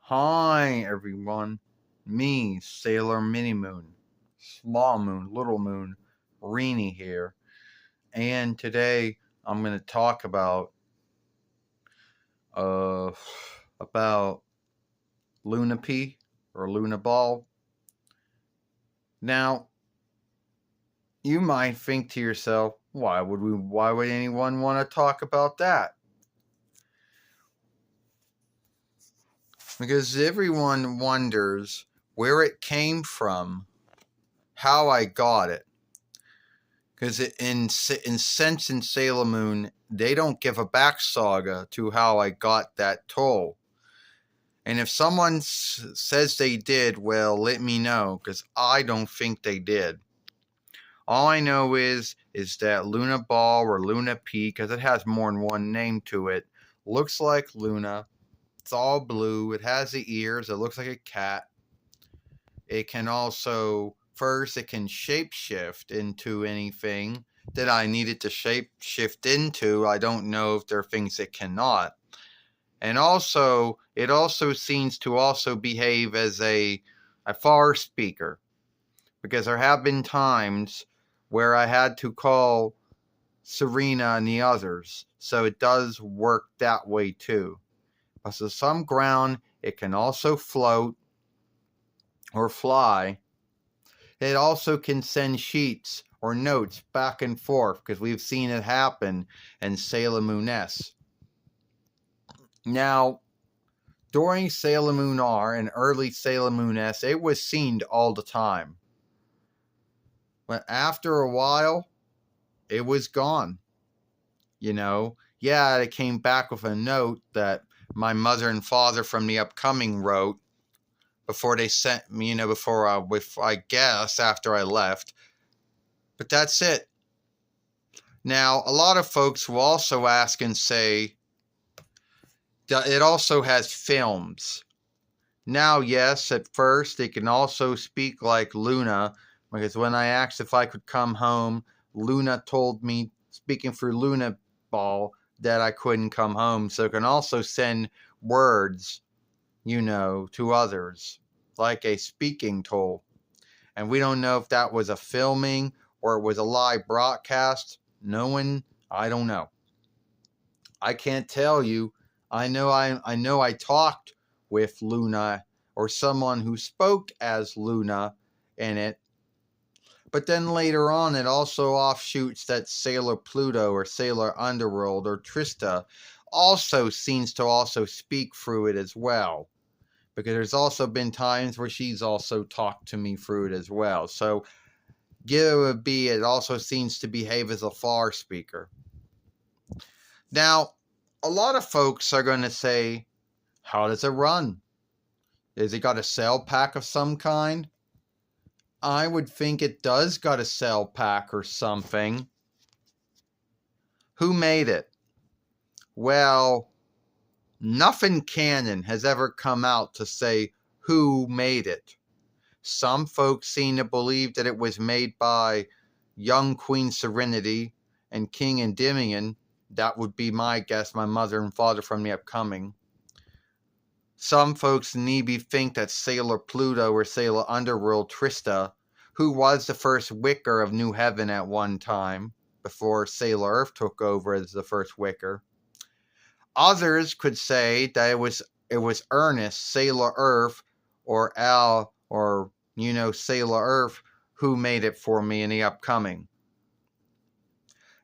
Hi, everyone. Me, Sailor Mini Moon, Small Moon, Little Moon, Reenie here. And today I'm going to talk uh about Luna P or Luna Ball. Now, you might think to yourself, why would anyone want to talk about that? Because everyone wonders where it came from, how I got it. Because in Sense and Sailor Moon, they don't give a back saga to how I got that toll. And if someone says they did, well, let me know, because I don't think they did. All I know is that Luna Ball or Luna P, because it has more than one name to it, looks like Luna. It's all blue. It has the ears. It looks like a cat. It can also, first, it can shapeshift into anything that I needed to shapeshift into. I don't know if there are things it cannot. And also, it also seems to also behave as a far speaker. Because there have been times where I had to call Serena and the others. So it does work that way too. So some ground, it can also float or fly. It also can send sheets or notes back and forth because we've seen it happen in Sailor Moon S. Now, during Sailor Moon R and early Sailor Moon S, it was seen all the time. But after a while, it was gone. Yeah, it came back with a note that my mother and father from the upcoming wrote before they sent me, I guess after I left. But that's it. Now, a lot of folks will also ask and say that it also has films. Now, yes, at first it can also speak like Luna, because when I asked if I could come home, Luna told me, speaking through Luna Ball, that I couldn't come home. So it can also send words, to others, like a speaking tool. And we don't know if that was a filming or it was a live broadcast. I don't know. I can't tell you. I know I talked with Luna or someone who spoke as Luna in it. But then later on it also offshoots that Sailor Pluto or Sailor Underworld or Trista also seems to also speak through it as well. Because there's also been times where she's also talked to me through it as well. So it also seems to behave as a far speaker. Now, a lot of folks are going to say, how does it run? Has it got a cell pack of some kind? I would think it does got a cell pack or something. Who made it? Well, nothing canon has ever come out to say who made it. Some folks seem to believe that it was made by young Queen Serenity and King Endymion. That would be my guess, my mother and father from the upcoming. Some folks maybe think that Sailor Pluto or Sailor Underworld Trista, who was the first Wicker of New Heaven at one time, before Sailor Earth took over as the first Wicker. Others could say that it was Ernest, Sailor Earth, or Al, or Sailor Earth, who made it for me in the upcoming.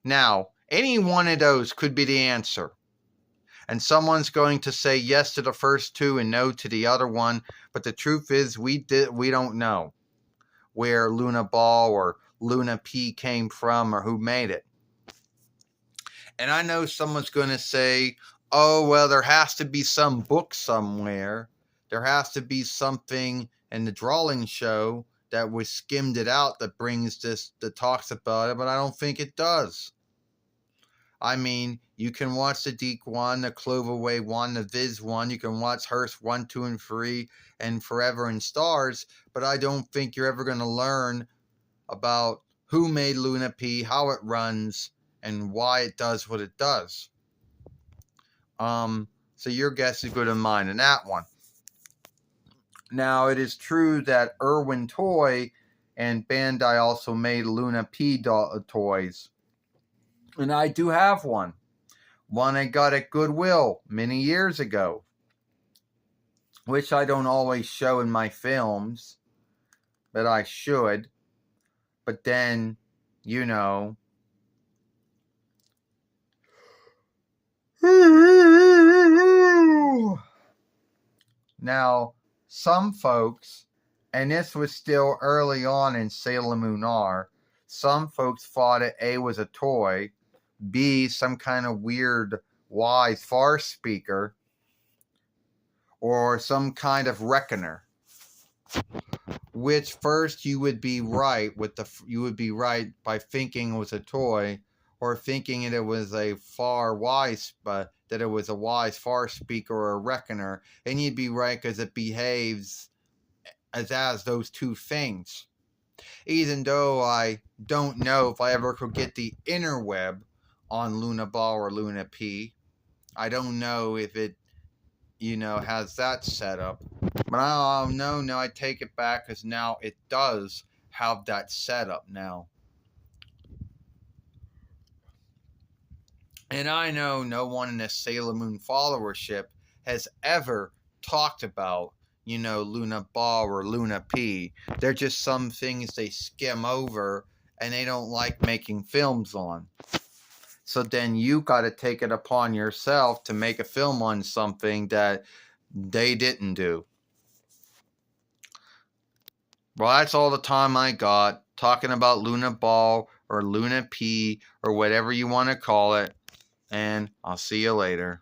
Now, any one of those could be the answer. And someone's going to say yes to the first two and no to the other one, but the truth is we don't know where Luna Ball or Luna P came from or who made it. And I know someone's going to say, oh, well, there has to be some book somewhere. There has to be something in the drawing show that was skimmed it out that talks about it, but I don't think it does. I mean, you can watch the Deke one, the Cloverway one, the Viz one. You can watch Hearst 1, 2, and 3, and Forever and Stars. But I don't think you're ever going to learn about who made Luna P, how it runs, and why it does what it does. So your guess is good as mine in that one. Now, it is true that Irwin Toy and Bandai also made Luna P toys. And I do have one. One I got at Goodwill many years ago, which I don't always show in my films, but I should. But then, you know. Now, some folks, and this was still early on in Sailor Moon R, some folks thought it A was a toy, B some kind of weird wise farce speaker, or some kind of reckoner. Which first you would be right by thinking it was a toy, or thinking it was a that it was a wise farce speaker or a reckoner, and you'd be right because it behaves as those two things. Even though I don't know if I ever could get the interweb on Luna Ball or Luna P. I don't know if it, has that set up. But no, I take it back because now it does have that setup now. And I know no one in the Sailor Moon followership has ever talked about, Luna Ball or Luna P. They're just some things they skim over and they don't like making films on. So then you got to take it upon yourself to make a film on something that they didn't do. Well, that's all the time I got talking about Luna Ball or Luna P or whatever you want to call it. And I'll see you later.